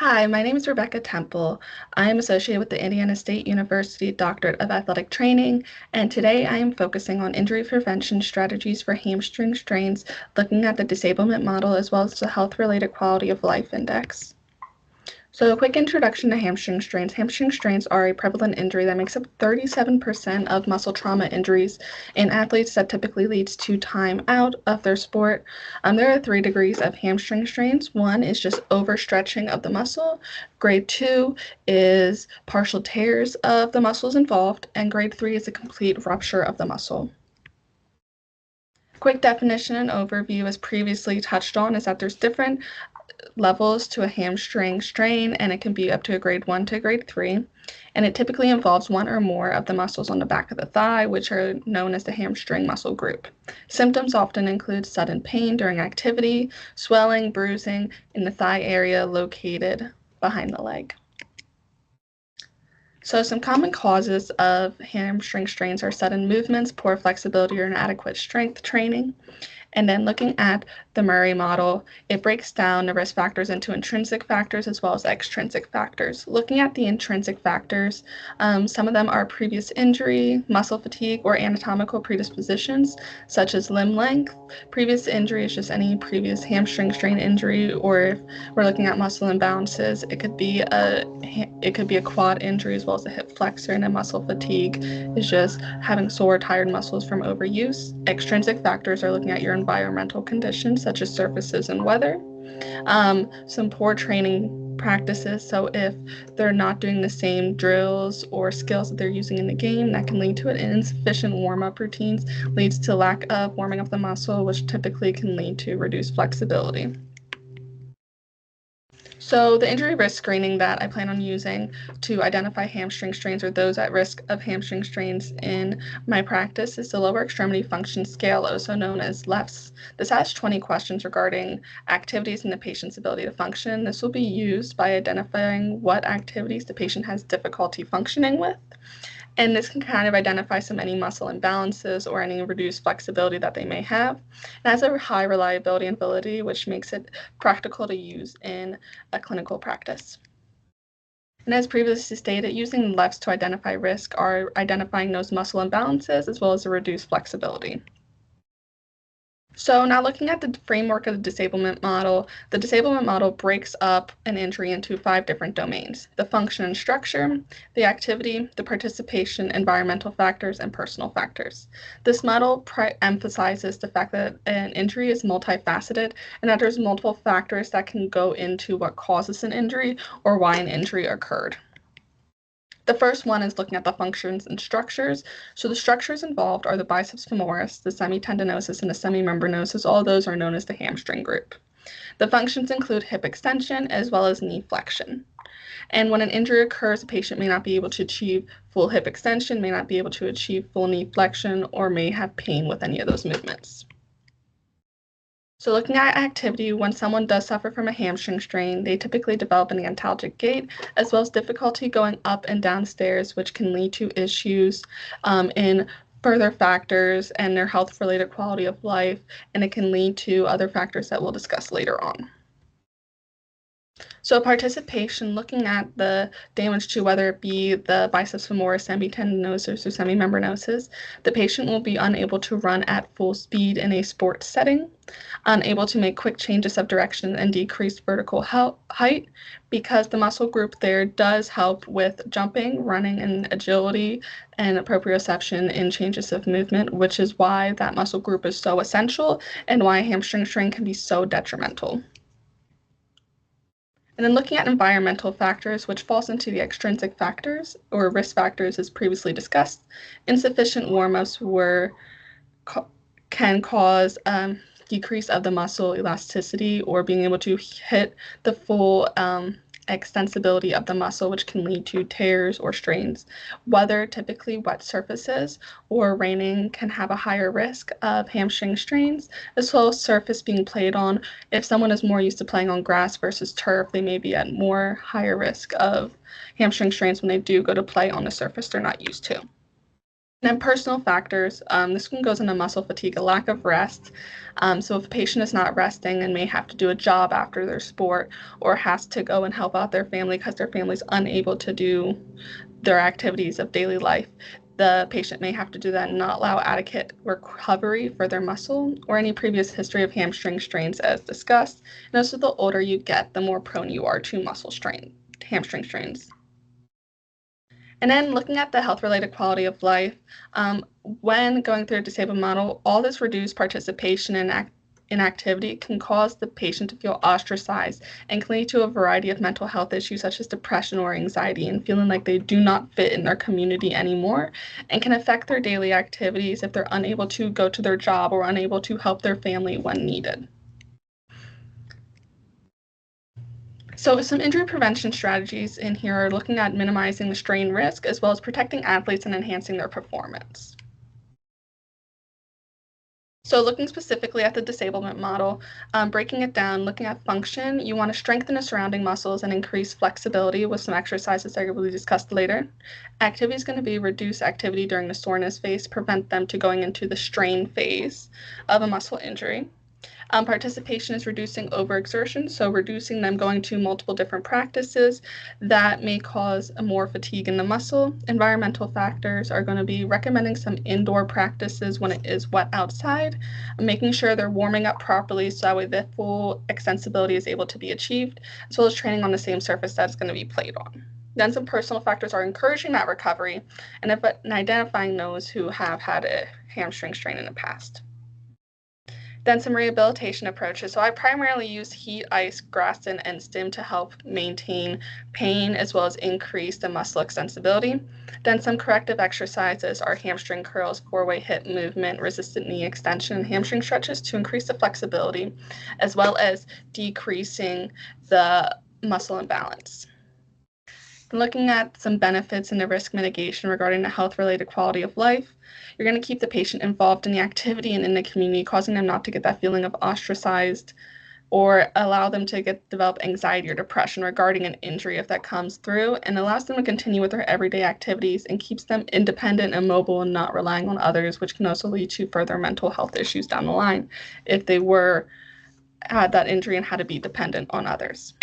Hi, my name is Rebecca Temple. I am associated with the Indiana State University Doctorate of Athletic Training, and today I am focusing on injury prevention strategies for hamstring strains, looking at the disablement model as well as the health-related quality of life index. So a quick introduction to hamstring strains. Hamstring strains are a prevalent injury that makes up 37% of muscle trauma injuries in athletes that typically leads to time out of their sport. There are 3 degrees of hamstring strains. One is just overstretching of the muscle. Grade 2 is partial tears of the muscles involved, and grade 3 is a complete rupture of the muscle. Quick definition and overview, as previously touched on, is that there's different levels to a hamstring strain, and it can be up to a grade 1 to grade 3. And it typically involves one or more of the muscles on the back of the thigh, which are known as the hamstring muscle group. Symptoms often include sudden pain during activity, swelling, bruising in the thigh area located behind the leg. So some common causes of hamstring strains are sudden movements, poor flexibility, or inadequate strength training. And then looking at the Murray model, it breaks down the risk factors into intrinsic factors as well as extrinsic factors. Looking at the intrinsic factors, some of them are previous injury, muscle fatigue, or anatomical predispositions, such as limb length. Previous injury is just any previous hamstring strain injury, or if we're looking at muscle imbalances, it could be a quad injury as well as a hip flexor, and a muscle fatigue is just having sore, tired muscles from overuse. Extrinsic factors are looking at your environmental conditions such as surfaces and weather. Some poor training practices, so if they're not doing the same drills or skills that they're using in the game, that can lead to it. And insufficient warm-up routines leads to lack of warming up the muscle, which typically can lead to reduced flexibility. So the injury risk screening that I plan on using to identify hamstring strains or those at risk of hamstring strains in my practice is the Lower Extremity Function Scale, also known as LEFS. This has 20 questions regarding activities and the patient's ability to function. This will be used by identifying what activities the patient has difficulty functioning with. And this can kind of identify any muscle imbalances or any reduced flexibility that they may have. It has a high reliability and validity, which makes it practical to use in a clinical practice. And as previously stated, using LEFS to identify risk are identifying those muscle imbalances as well as the reduced flexibility. So now looking at the framework of the disablement model, the disablement model breaks up an injury into 5 different domains: the function and structure, the activity, the participation, environmental factors, and personal factors. This model emphasizes the fact that an injury is multifaceted and that there's multiple factors that can go into what causes an injury or why an injury occurred. The first one is looking at the functions and structures. So the structures involved are the biceps femoris, the semitendinosus, and the semimembranosus. All those are known as the hamstring group. The functions include hip extension as well as knee flexion. And when an injury occurs, a patient may not be able to achieve full hip extension, may not be able to achieve full knee flexion, or may have pain with any of those movements. So looking at activity, when someone does suffer from a hamstring strain, they typically develop an antalgic gait, as well as difficulty going up and down stairs, which can lead to issues in further factors and their health-related quality of life, and it can lead to other factors that we'll discuss later on. So participation, looking at the damage to whether it be the biceps femoris, semitendinosus, or semimembranosus, the patient will be unable to run at full speed in a sports setting, unable to make quick changes of direction and decreased vertical height, because the muscle group there does help with jumping, running, and agility and proprioception in changes of movement, which is why that muscle group is so essential and why a hamstring strain can be so detrimental. And then looking at environmental factors, which falls into the extrinsic factors or risk factors as previously discussed, insufficient warm-ups can cause decrease of the muscle elasticity or being able to hit the full extensibility of the muscle, which can lead to tears or strains. Weather, typically wet surfaces or raining, can have a higher risk of hamstring strains, as well as surface being played on. If someone is more used to playing on grass versus turf, they may be at more higher risk of hamstring strains when they do go to play on a surface they're not used to. And then personal factors, this one goes into muscle fatigue, a lack of rest. So if a patient is not resting and may have to do a job after their sport or has to go and help out their family because their family's unable to do their activities of daily life, the patient may have to do that and not allow adequate recovery for their muscle or any previous history of hamstring strains as discussed. And also the older you get, the more prone you are to hamstring strains. And then looking at the health-related quality of life, when going through a disabled model, all this reduced participation in activity can cause the patient to feel ostracized and can lead to a variety of mental health issues such as depression or anxiety and feeling like they do not fit in their community anymore, and can affect their daily activities if they're unable to go to their job or unable to help their family when needed. So some injury prevention strategies in here are looking at minimizing the strain risk as well as protecting athletes and enhancing their performance. So looking specifically at the disablement model, breaking it down, looking at function, you want to strengthen the surrounding muscles and increase flexibility with some exercises that will be discussed later. Activity is going to be reduce activity during the soreness phase, prevent them to going into the strain phase of a muscle injury. Participation is reducing overexertion, so reducing them going to multiple different practices that may cause more fatigue in the muscle. Environmental factors are going to be recommending some indoor practices when it is wet outside, making sure they're warming up properly so that way the full extensibility is able to be achieved, as well as training on the same surface that it's going to be played on. Then some personal factors are encouraging that recovery and identifying those who have had a hamstring strain in the past. Then some rehabilitation approaches. So I primarily use heat, ice, Graston, and stim to help maintain pain as well as increase the muscle extensibility. Then some corrective exercises are hamstring curls, four-way hip movement, resistant knee extension, and hamstring stretches to increase the flexibility as well as decreasing the muscle imbalance. Looking at some benefits and the risk mitigation regarding the health-related quality of life, you're going to keep the patient involved in the activity and in the community, causing them not to get that feeling of ostracized or allow them to develop anxiety or depression regarding an injury if that comes through, and allows them to continue with their everyday activities and keeps them independent and mobile and not relying on others, which can also lead to further mental health issues down the line if they had that injury and had to be dependent on others.